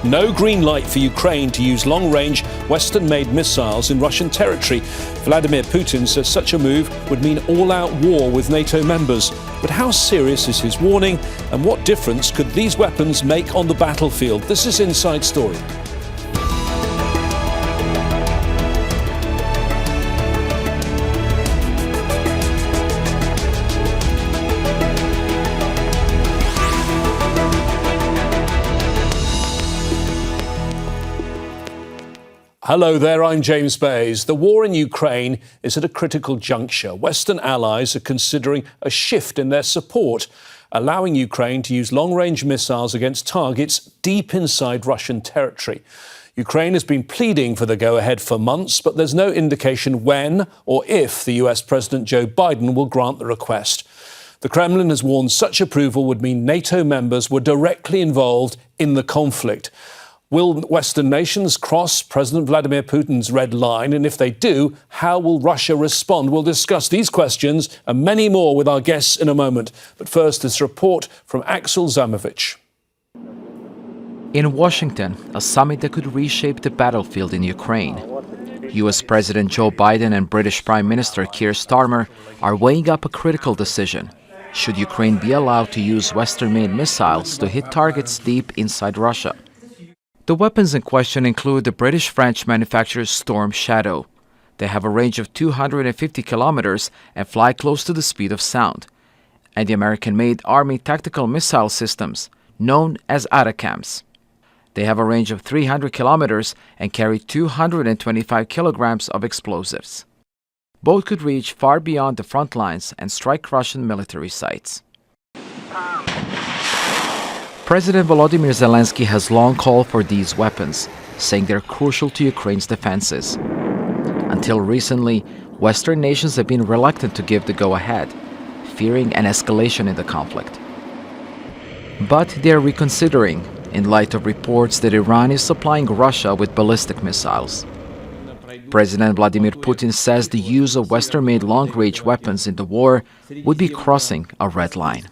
No green light for Ukraine to use long-range Western-made missiles in Russian territory. Vladimir Putin says such a move would mean all-out war with NATO members. But how serious is his warning, and what difference could these weapons make on the battlefield? This is Inside Story. Hello there, I'm James Bays. The war in Ukraine is at a critical juncture. Western allies are considering a shift in their support, allowing Ukraine to use long-range missiles against targets deep inside Russian territory. Ukraine has been pleading for the go-ahead for months, but there's no indication when or if the US President Joe Biden will grant the request. The Kremlin has warned such approval would mean NATO members were directly involved in the conflict. Will Western nations cross President Vladimir Putin's red line? And if they do, how will Russia respond? We'll discuss these questions and many more with our guests in a moment. But first, this report from Axel Zamovich. In Washington, a summit that could reshape the battlefield in Ukraine. US President Joe Biden and British Prime Minister Keir Starmer are weighing up a critical decision. Should Ukraine be allowed to use Western-made missiles to hit targets deep inside Russia? The weapons in question include the British-French manufacturer's Storm Shadow. They have a range of 250 kilometers and fly close to the speed of sound. And the American-made Army tactical missile systems, known as ATACMS. They have a range of 300 kilometers and carry 225 kilograms of explosives. Both could reach far beyond the front lines and strike Russian military sites. President Volodymyr Zelensky has long called for these weapons, saying they're crucial to Ukraine's defenses. Until recently, Western nations have been reluctant to give the go-ahead, fearing an escalation in the conflict. But they're reconsidering, in light of reports that Iran is supplying Russia with ballistic missiles. President Vladimir Putin says the use of Western-made long-range weapons in the war would be crossing a red line.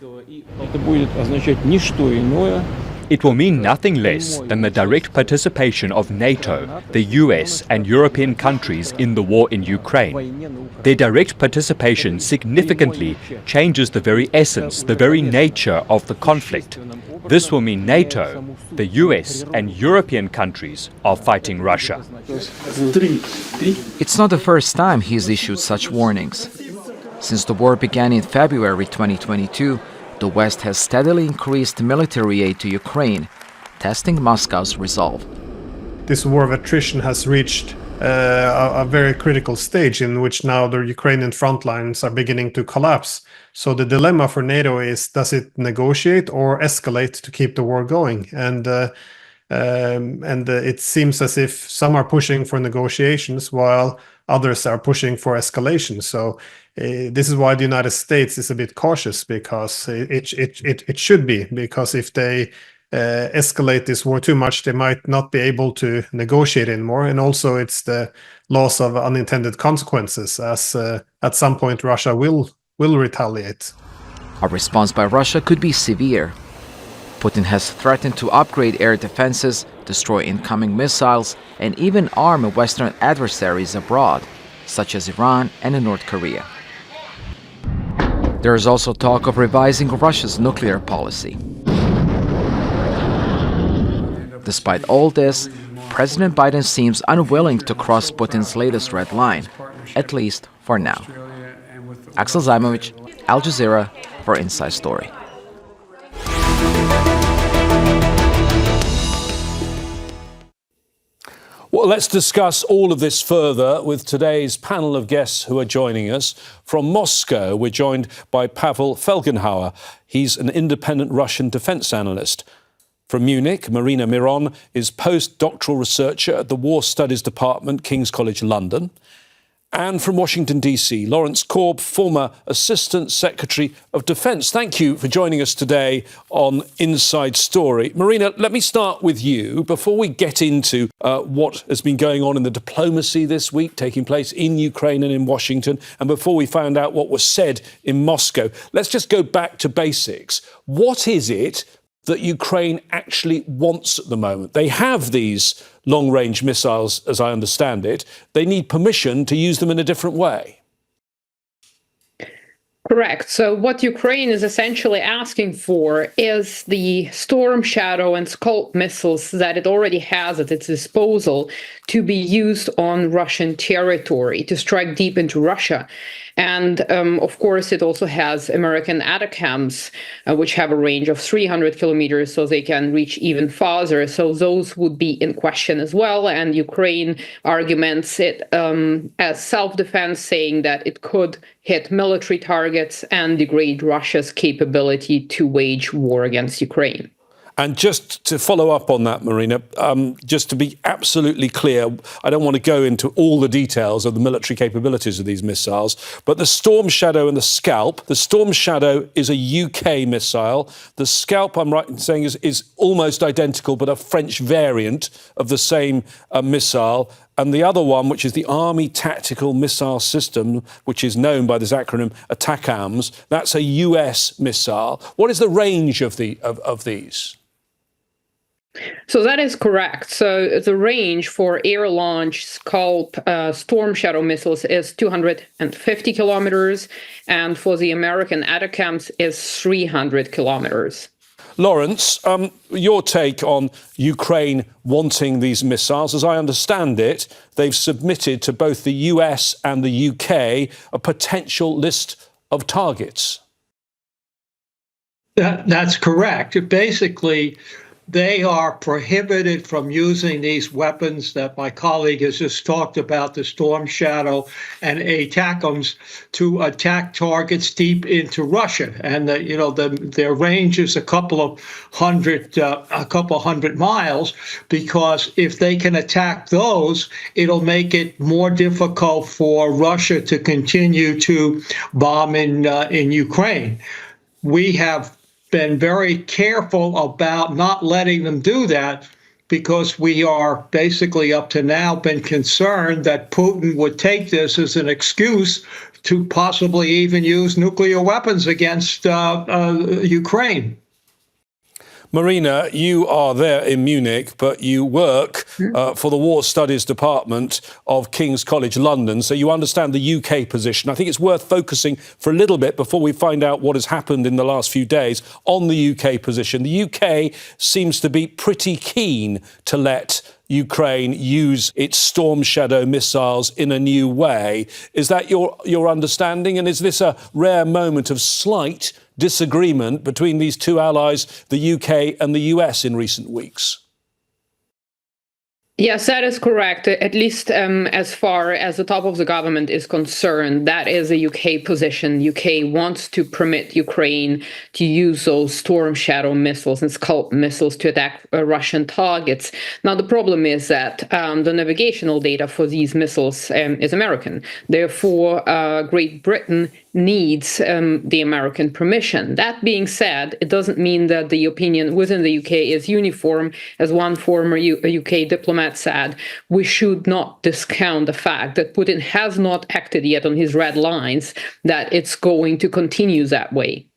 It will mean nothing less than the direct participation of NATO, the US and European countries in the war in Ukraine. Their direct participation significantly changes the very essence, the very nature of the conflict. This will mean NATO, the US and European countries are fighting Russia. It's not the first time he's issued such warnings. Since the war began in February 2022, the West has steadily increased military aid to Ukraine, testing Moscow's resolve. This war of attrition has reached a very critical stage in which now the Ukrainian front lines are beginning to collapse. So the dilemma for NATO is, does it negotiate or escalate to keep the war going? And it seems as if some are pushing for negotiations while others are pushing for escalation. So this is why the United States is a bit cautious, because it should be, because if they escalate this war too much, they might not be able to negotiate anymore. And also it's the loss of unintended consequences, as at some point Russia will retaliate. A response by Russia could be severe. Putin has threatened to upgrade air defenses, destroy incoming missiles, and even arm Western adversaries abroad, such as Iran and North Korea. There is also talk of revising Russia's nuclear policy. Despite all this, President Biden seems unwilling to cross Putin's latest red line, at least for now. Axel Zamovich, Al Jazeera, for Inside Story. Well, let's discuss all of this further with today's panel of guests who are joining us. From Moscow, we're joined by Pavel Felgenhauer. He's an independent Russian defense analyst. From Munich, Marina Miron is post-doctoral researcher at the War Studies Department, King's College London. And from Washington, D.C., Lawrence Korb, former Assistant Secretary of Defense. Thank you for joining us today on Inside Story. Marina, let me start with you before we get into what has been going on in the diplomacy this week, taking place in Ukraine and in Washington, and before we find out what was said in Moscow. Let's just go back to basics. What is it that Ukraine actually wants at the moment? They have these long-range missiles, as I understand it. They need permission to use them in a different way. Correct. So what Ukraine is essentially asking for is the Storm Shadow and Scalp missiles that it already has at its disposal to be used on Russian territory, to strike deep into Russia. And of course, it also has American ATACMS, which have a range of 300 kilometers, so they can reach even farther. So those would be in question as well. And Ukraine arguments it as self-defense, saying that it could hit military targets and degrade Russia's capability to wage war against Ukraine. And just to follow up on that, Marina, just to be absolutely clear, I don't want to go into all the details of the military capabilities of these missiles, but the Storm Shadow and the Scalp, the Storm Shadow is a UK missile. The Scalp, I'm right in saying, is almost identical, but a French variant of the same missile. And the other one, which is the Army Tactical Missile System, which is known by this acronym ATACMS, that's a US missile. What is the range of these? So that is correct. So the range for air-launched Scalp Storm Shadow missiles is 250 kilometers, and for the American ATACMS is 300 kilometers. Lawrence, your take on Ukraine wanting these missiles. As I understand it, they've submitted to both the US and the UK a potential list of targets. That's correct. Basically, they are prohibited from using these weapons that my colleague has just talked about, the Storm Shadow and ATACMS, to attack targets deep into Russia. And their range is a couple hundred miles, because if they can attack those, it'll make it more difficult for Russia to continue to bomb in Ukraine. We have been very careful about not letting them do that, because we are basically up to now been concerned that Putin would take this as an excuse to possibly even use nuclear weapons against Ukraine. Marina, you are there in Munich, but you work for the War Studies Department of King's College London, so you understand the UK position. I think it's worth focusing for a little bit before we find out what has happened in the last few days on the UK position. The UK seems to be pretty keen to let Ukraine use its Storm Shadow missiles in a new way. Is that your understanding? And is this a rare moment of slight disagreement between these two allies, the UK and the US, in recent weeks? Yes, that is correct. At least as far as the top of the government is concerned, that is a UK position. UK wants to permit Ukraine to use those Storm Shadow missiles and Scalp missiles to attack Russian targets. Now, the problem is that the navigational data for these missiles is American. Therefore, Great Britain needs the American permission. That being said, it doesn't mean that the opinion within the UK is uniform. As one former UK diplomat said, we should not discount the fact that Putin has not acted yet on his red lines, that it's going to continue that way.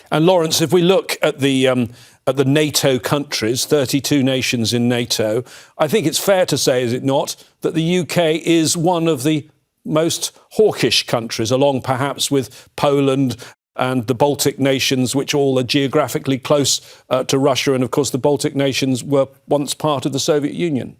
And Lawrence, if we look at the NATO countries, 32 nations in NATO, I think it's fair to say, is it not, that the UK is one of the most hawkish countries, along perhaps with Poland and the Baltic nations, which all are geographically close to Russia. And of course, the Baltic nations were once part of the Soviet Union.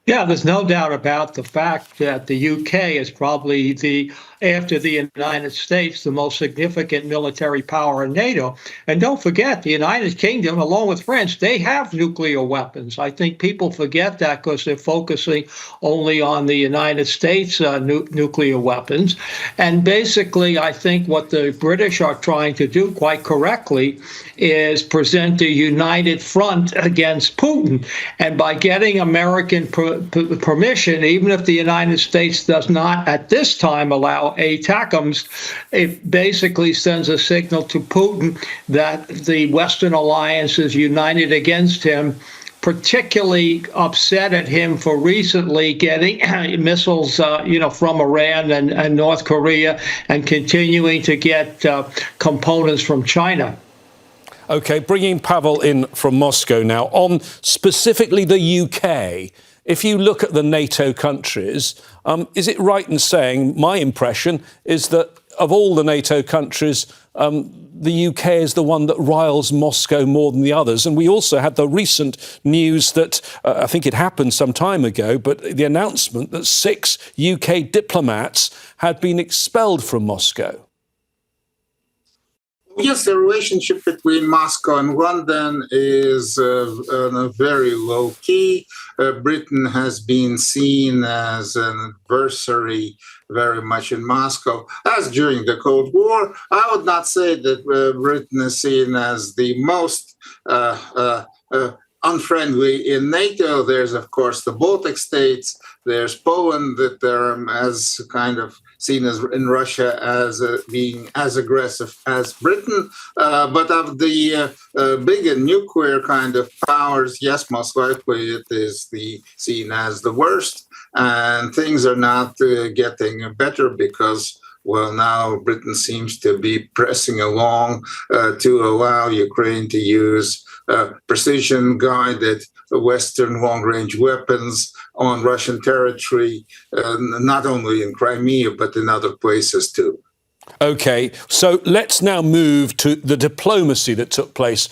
Yeah, there's no doubt about the fact that the UK is probably after the United States, the most significant military power in NATO. And don't forget, the United Kingdom, along with France, they have nuclear weapons. I think people forget that because they're focusing only on the United States nuclear weapons. And basically, I think what the British are trying to do quite correctly is present a united front against Putin. And by getting American permission, even if the United States does not at this time allow ATACMS, it basically sends a signal to Putin that the Western alliance is united against him, particularly upset at him for recently getting missiles, from Iran and North Korea, and continuing to get components from China. OK, bringing Pavel in from Moscow now. On specifically the UK, if you look at the NATO countries, is it right in saying, my impression is that of all the NATO countries, the UK is the one that riles Moscow more than the others? And we also had the recent news that, I think it happened some time ago, but the announcement that 6 UK diplomats had been expelled from Moscow. Yes, the relationship between Moscow and London is on a very low key. Britain has been seen as an adversary very much in Moscow, as during the Cold War. I would not say that Britain is seen as the most unfriendly in NATO. There's, of course, the Baltic states. There's Poland that are as kind of seen as in Russia as being as aggressive as Britain. But of the bigger nuclear kind of powers, yes, most likely it is seen as the worst. And things are not getting better because, well, now Britain seems to be pressing along to allow Ukraine to use precision-guided Western long-range weapons on Russian territory, not only in Crimea, but in other places too. OK, so let's now move to the diplomacy that took place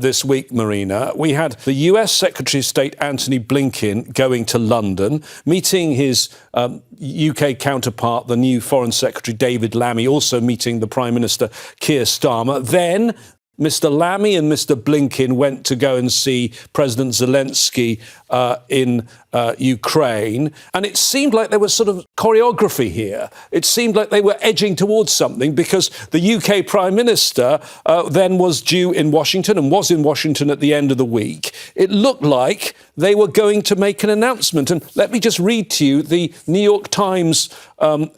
this week, Marina. We had the US Secretary of State Antony Blinken going to London, meeting his UK counterpart, the new Foreign Secretary David Lammy, also meeting the Prime Minister Keir Starmer. Then Mr. Lammy and Mr. Blinken went to go and see President Zelensky in Ukraine. And it seemed like there was sort of choreography here. It seemed like they were edging towards something because the UK Prime Minister then was due in Washington and was in Washington at the end of the week. It looked like they were going to make an announcement. And let me just read to you the New York Times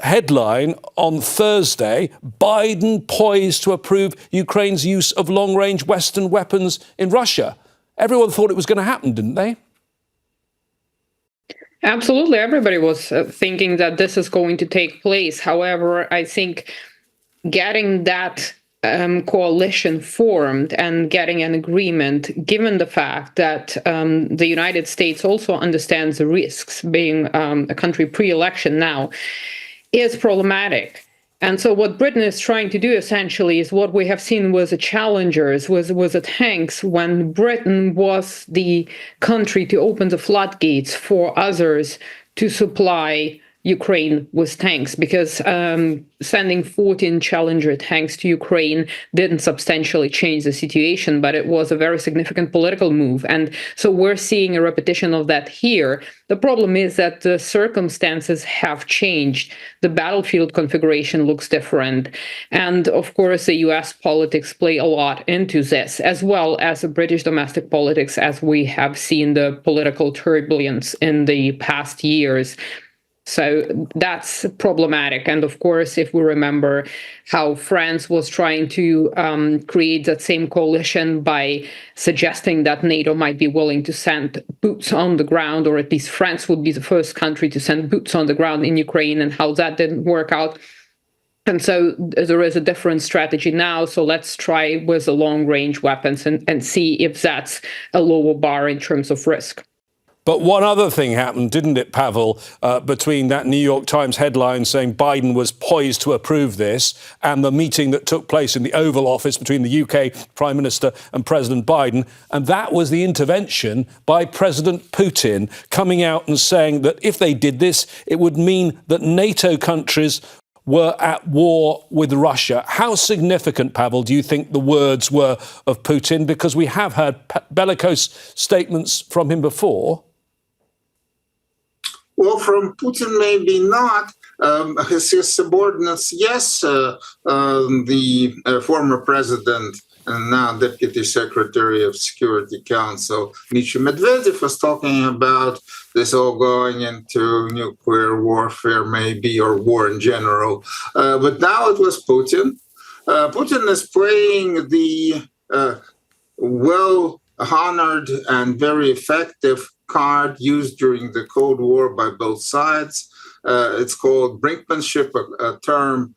headline on Thursday: Biden poised to approve Ukraine's use of long-range Western weapons in Russia. Everyone thought it was going to happen, didn't they? Absolutely. Everybody was thinking that this is going to take place. However, I think getting that coalition formed and getting an agreement, given the fact that the United States also understands the risks, being a country pre-election now, is problematic. And so what Britain is trying to do essentially is what we have seen was the challengers, was the tanks, when Britain was the country to open the floodgates for others to supply Ukraine with tanks, because sending 14 Challenger tanks to Ukraine didn't substantially change the situation, but it was a very significant political move. And so we're seeing a repetition of that here. The problem is that the circumstances have changed. The battlefield configuration looks different. And of course, the US politics play a lot into this, as well as the British domestic politics, as we have seen the political turbulence in the past years. So that's problematic. And of course, if we remember how France was trying to create that same coalition by suggesting that NATO might be willing to send boots on the ground, or at least France would be the first country to send boots on the ground in Ukraine, and how that didn't work out. And so there is a different strategy now. So let's try with the long-range weapons and see if that's a lower bar in terms of risk. But one other thing happened, didn't it, Pavel, between that New York Times headline saying Biden was poised to approve this and the meeting that took place in the Oval Office between the UK Prime Minister and President Biden, and that was the intervention by President Putin, coming out and saying that if they did this, it would mean that NATO countries were at war with Russia. How significant, Pavel, do you think the words were of Putin? Because we have heard bellicose statements from him before. Well, from Putin, maybe not. His subordinates, yes. The former president and now Deputy Secretary of Security Council, Dmitry Medvedev, was talking about this all going into nuclear warfare, maybe, or war in general. But now it was Putin. Putin is playing the well-honored and very effective card used during the Cold War by both sides. It's called Brinkmanship, a term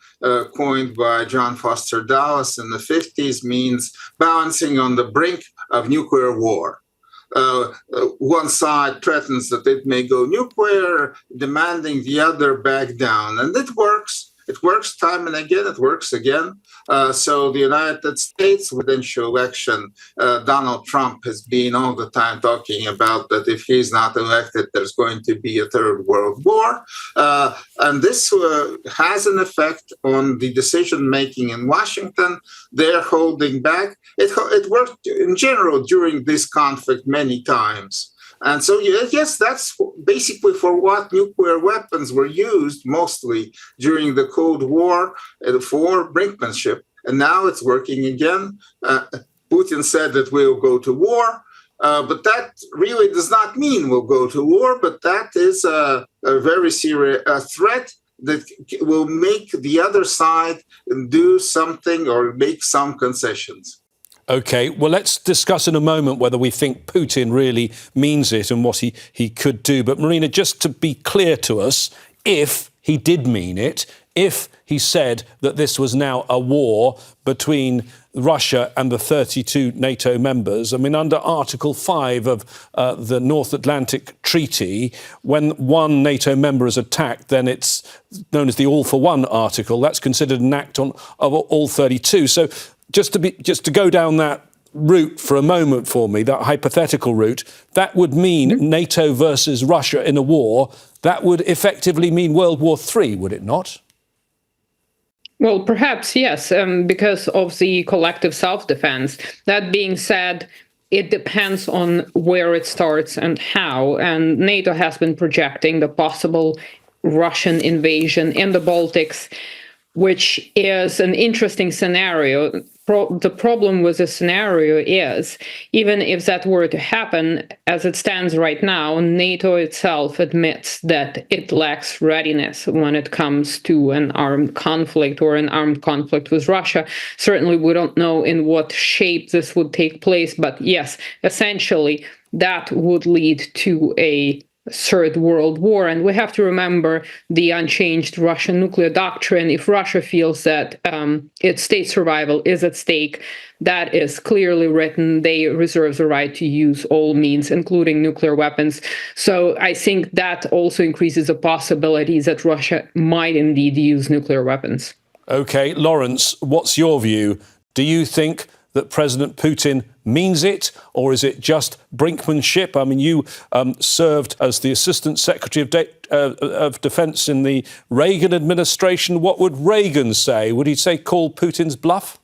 coined by John Foster Dulles in the 50s, means balancing on the brink of nuclear war. One side threatens that it may go nuclear, demanding the other back down. And it works. It works time and again. It works again. So the United States, with eventual election, Donald Trump has been all the time talking about that if he's not elected, there's going to be a third world war. And this has an effect on the decision-making in Washington. They're holding back. It worked in general during this conflict many times. And so, yes, that's basically for what nuclear weapons were used mostly during the Cold War, for brinkmanship. And now it's working again. Putin said that we'll go to war, but that really does not mean we'll go to war, but that is a very serious threat that will make the other side do something or make some concessions. OK, well, let's discuss in a moment whether we think Putin really means it and what he could do. But Marina, just to be clear to us, if he did mean it, if he said that this was now a war between Russia and the 32 NATO members, I mean, under Article 5 of the North Atlantic Treaty, when one NATO member is attacked, then it's known as the All for One article. That's considered an act of all 32. So just to go down that route for a moment for me, that hypothetical route, that would mean NATO versus Russia in a war. That would effectively mean World War III, would it not? Well, perhaps, yes, because of the collective self-defense. That being said, it depends on where it starts and how. And NATO has been projecting the possible Russian invasion in the Baltics, which is an interesting scenario. The problem with the scenario is, even if that were to happen, as it stands right now, NATO itself admits that it lacks readiness when it comes to an armed conflict or an armed conflict with Russia. Certainly, we don't know in what shape this would take place, but yes, essentially, that would lead to a Third World War. And we have to remember the unchanged Russian nuclear doctrine. If Russia feels that its state survival is at stake, that is clearly written. They reserve the right to use all means, including nuclear weapons. So I think that also increases the possibility that Russia might indeed use nuclear weapons. OK, Lawrence, what's your view? Do you think that President Putin means it, or is it just brinkmanship? I mean, you served as the Assistant Secretary of Defense in the Reagan administration. What would Reagan say? Would he say call Putin's bluff?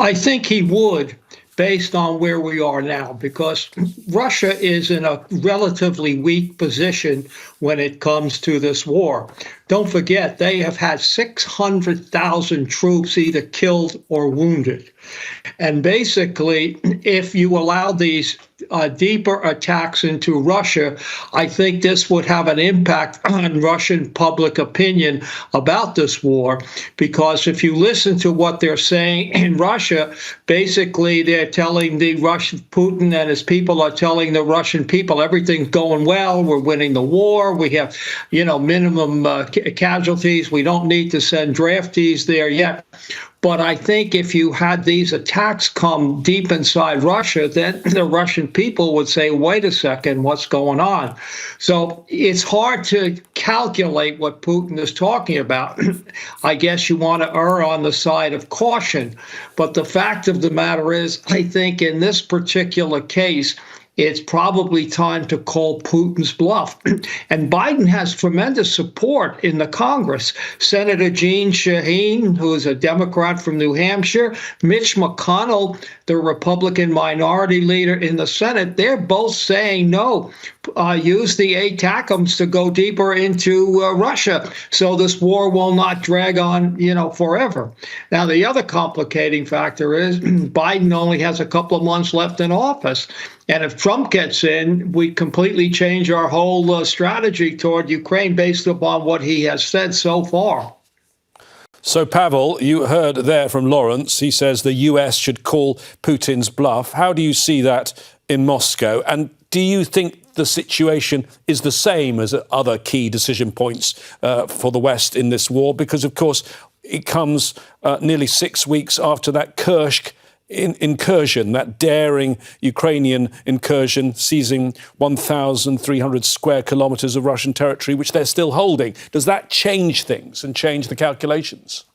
I think he would, based on where we are now, because Russia is in a relatively weak position when it comes to this war. Don't forget, they have had 600,000 troops either killed or wounded. And basically, if you allow these deeper attacks into Russia, I think this would have an impact on Russian public opinion about this war, because if you listen to what they're saying in Russia, basically they're telling the Russian, Putin and his people are telling the Russian people everything's going well, we're winning the war, we have, minimum casualties, we don't need to send draftees there yet. But I think if you had these attacks come deep inside Russia, then the Russian people would say, wait a second, what's going on? So it's hard to calculate what Putin is talking about. I guess you want to err on the side of caution. But the fact of the matter is, I think in this particular case, it's probably time to call Putin's bluff. And Biden has tremendous support in the Congress. Senator Jeanne Shaheen, who is a Democrat from New Hampshire, Mitch McConnell, the Republican minority leader in the Senate, they're both saying no, use the ATACMS to go deeper into Russia so this war will not drag on, forever. Now, the other complicating factor is Biden only has a couple of months left in office. And if Trump gets in, we completely change our whole strategy toward Ukraine based upon what he has said so far. So, Pavel, you heard there from Lawrence. He says the US should call Putin's bluff. How do you see that in Moscow? And do you think the situation is the same as at other key decision points for the West in this war? Because, of course, it comes nearly 6 weeks after that Kursk incursion, that daring Ukrainian incursion, seizing 1,300 square kilometers of Russian territory, which they're still holding. Does that change things and change the calculations?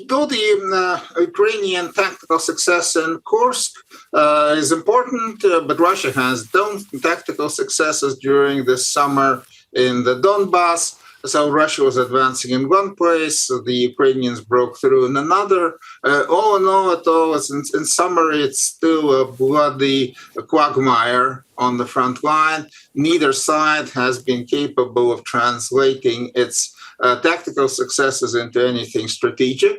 Though the Ukrainian tactical success in Kursk is important, but Russia has done tactical successes during this summer in the Donbass. So Russia was advancing in one place, so the Ukrainians broke through in another. All in all, in summary, it's still a bloody quagmire on the front line. Neither side has been capable of translating its tactical successes into anything strategic.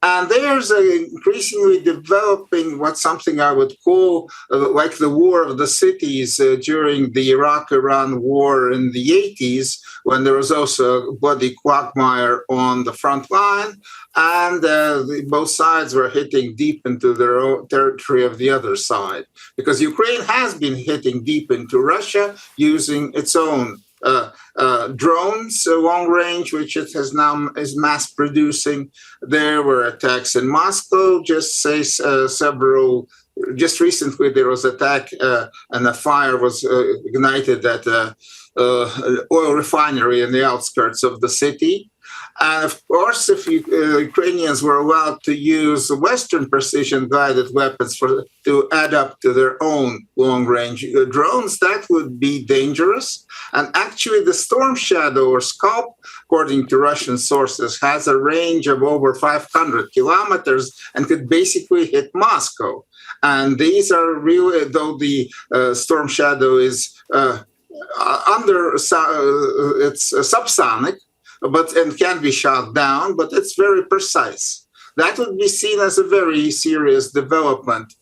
And there's increasingly developing something I would call like the war of the cities during the Iraq-Iran war in the 80s, when there was also a bloody quagmire on the front line, and both sides were hitting deep into their own territory of the other side. Because Ukraine has been hitting deep into Russia using its own drones, long range, which it has now is mass producing. There were attacks in Moscow. Just recently there was attack and a fire was ignited at an oil refinery in the outskirts of the city. And of course, if Ukrainians were allowed to use Western precision-guided weapons to add up to their own long-range drones, that would be dangerous. And actually, the Storm Shadow, or Scalp, according to Russian sources, has a range of over 500 kilometers and could basically hit Moscow. And these are really, though the Storm Shadow is it's subsonic, and can be shot down, but it's very precise. That would be seen as a very serious development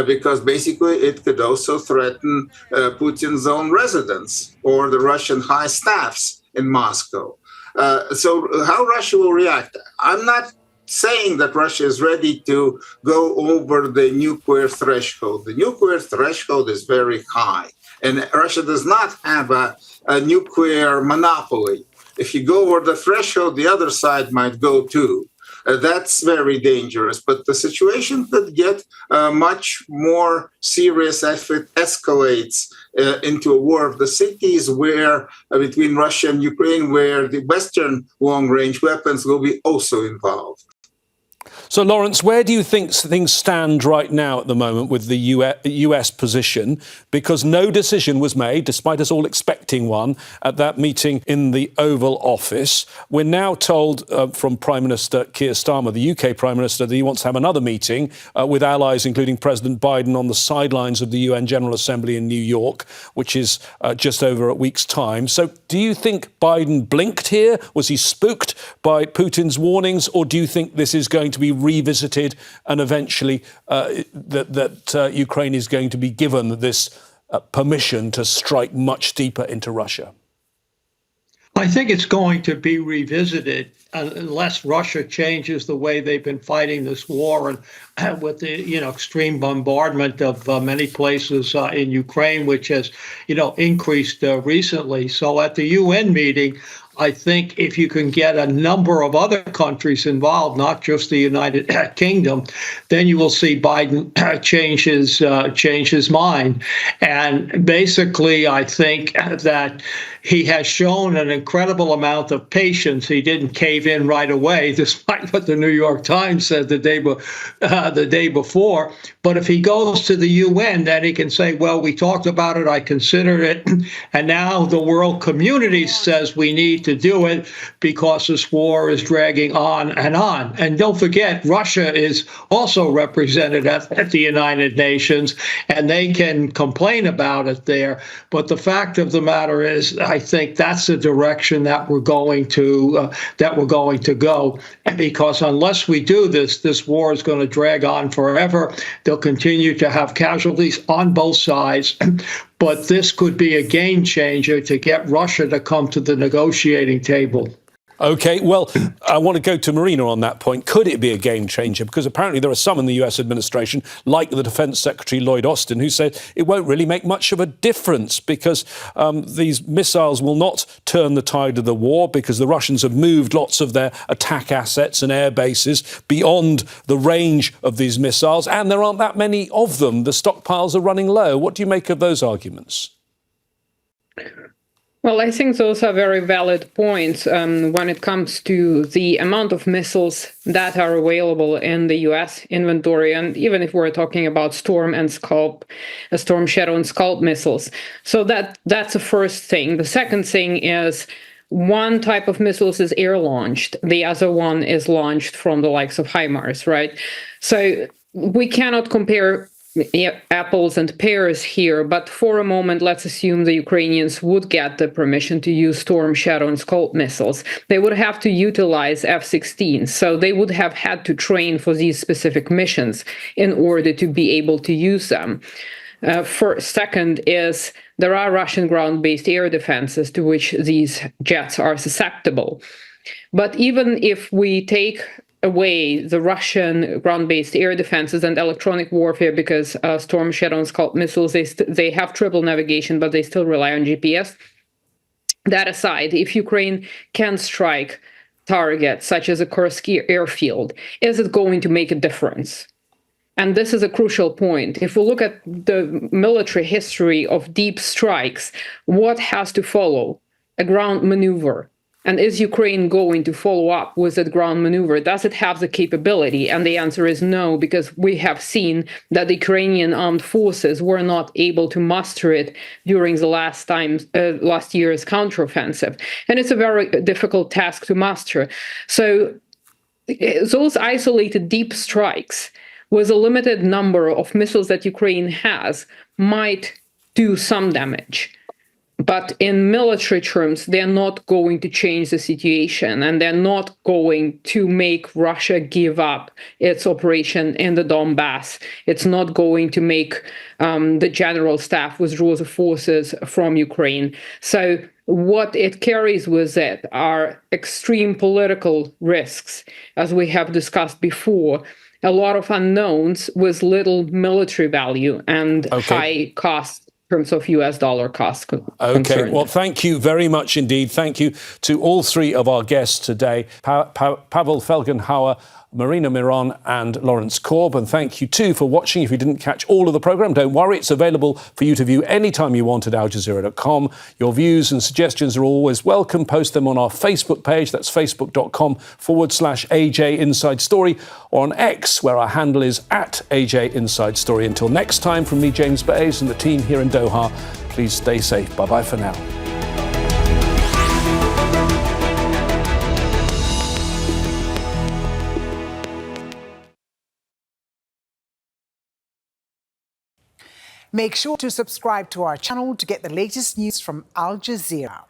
because basically it could also threaten Putin's own residence or the Russian high staffs in Moscow. So how Russia will react? I'm not saying that Russia is ready to go over the nuclear threshold. The nuclear threshold is very high, and Russia does not have a nuclear monopoly. If you go over the threshold, the other side might go too. That's very dangerous. But the situation could get much more serious if it escalates into a war of the cities, where between Russia and Ukraine, where the Western long-range weapons will be also involved. So, Lawrence, where do you think things stand right now at the moment with the US position? Because no decision was made, despite us all expecting one, at that meeting in the Oval Office. We're now told from Prime Minister Keir Starmer, the UK Prime Minister, that he wants to have another meeting with allies, including President Biden, on the sidelines of the UN General Assembly in New York, which is just over a week's time. So do you think Biden blinked here? Was he spooked by Putin's warnings? Or do you think this is going to be revisited and eventually that Ukraine is going to be given this permission to strike much deeper into Russia? I think it's going to be revisited unless Russia changes the way they've been fighting this war, and with the extreme bombardment of many places in Ukraine, which has increased recently. So at the UN meeting, I think if you can get a number of other countries involved, not just the United Kingdom, then you will see Biden change his mind. And basically, I think that he has shown an incredible amount of patience. He didn't cave in right away, despite what the New York Times said the day before. But if he goes to the UN, then he can say, well, we talked about it, I considered it, and now the world community says we need to do it because this war is dragging on. And don't forget, Russia is also represented at the United Nations, and they can complain about it there. But the fact of the matter is, I think that's the direction that we're going to go, because unless we do this war is going to drag on forever. They'll continue to have casualties on both sides. But this could be a game changer to get Russia to come to the negotiating table. OK, well, I want to go to Marina on that point. Could it be a game changer? Because apparently there are some in the US administration, like the Defence Secretary Lloyd Austin, who said it won't really make much of a difference because these missiles will not turn the tide of the war because the Russians have moved lots of their attack assets and air bases beyond the range of these missiles, and there aren't that many of them. The stockpiles are running low. What do you make of those arguments? Well, I think those are very valid points when it comes to the amount of missiles that are available in the US inventory. And even if we're talking about Storm Shadow and Scalp missiles. So that's the first thing. The second thing is one type of missiles is air launched. The other one is launched from the likes of HIMARS, right? So we cannot compare apples and pears here, but for a moment, let's assume the Ukrainians would get the permission to use Storm, Shadow, and Scalp missiles. They would have to utilize F-16, so they would have had to train for these specific missions in order to be able to use them. Second is there are Russian ground-based air defenses to which these jets are susceptible. But even if we take away the Russian ground-based air defenses and electronic warfare, because Storm, Shadow, and Scalp missiles, they have triple navigation, but they still rely on GPS. That aside, if Ukraine can strike targets such as a Kursk airfield, is it going to make a difference? And this is a crucial point. If we look at the military history of deep strikes, what has to follow? A ground maneuver. And is Ukraine going to follow up with that ground maneuver? Does it have the capability? And the answer is no, because we have seen that the Ukrainian armed forces were not able to muster it during the last year's counteroffensive. And it's a very difficult task to master. So those isolated deep strikes with a limited number of missiles that Ukraine has might do some damage. But in military terms, they're not going to change the situation, and they're not going to make Russia give up its operation in the Donbass. It's not going to make the general staff withdraw the forces from Ukraine. So what it carries with it are extreme political risks, as we have discussed before, a lot of unknowns with little military value and high costs in terms of US dollar costs. Okay, well, thank you very much indeed. Thank you to all three of our guests today, Pavel Felgenhauer, Marina Miron and Lawrence Korb. And thank you too for watching. If you didn't catch all of the programme, don't worry, it's available for you to view anytime you want at aljazeera.com. Your views and suggestions are always welcome. Post them on our Facebook page, that's facebook.com/AJ Inside Story, or on X, where our handle is @AJ Inside Story. Until next time, from me, James Bays, and the team here in Doha, please stay safe. Bye-bye for now. Make sure to subscribe to our channel to get the latest news from Al Jazeera.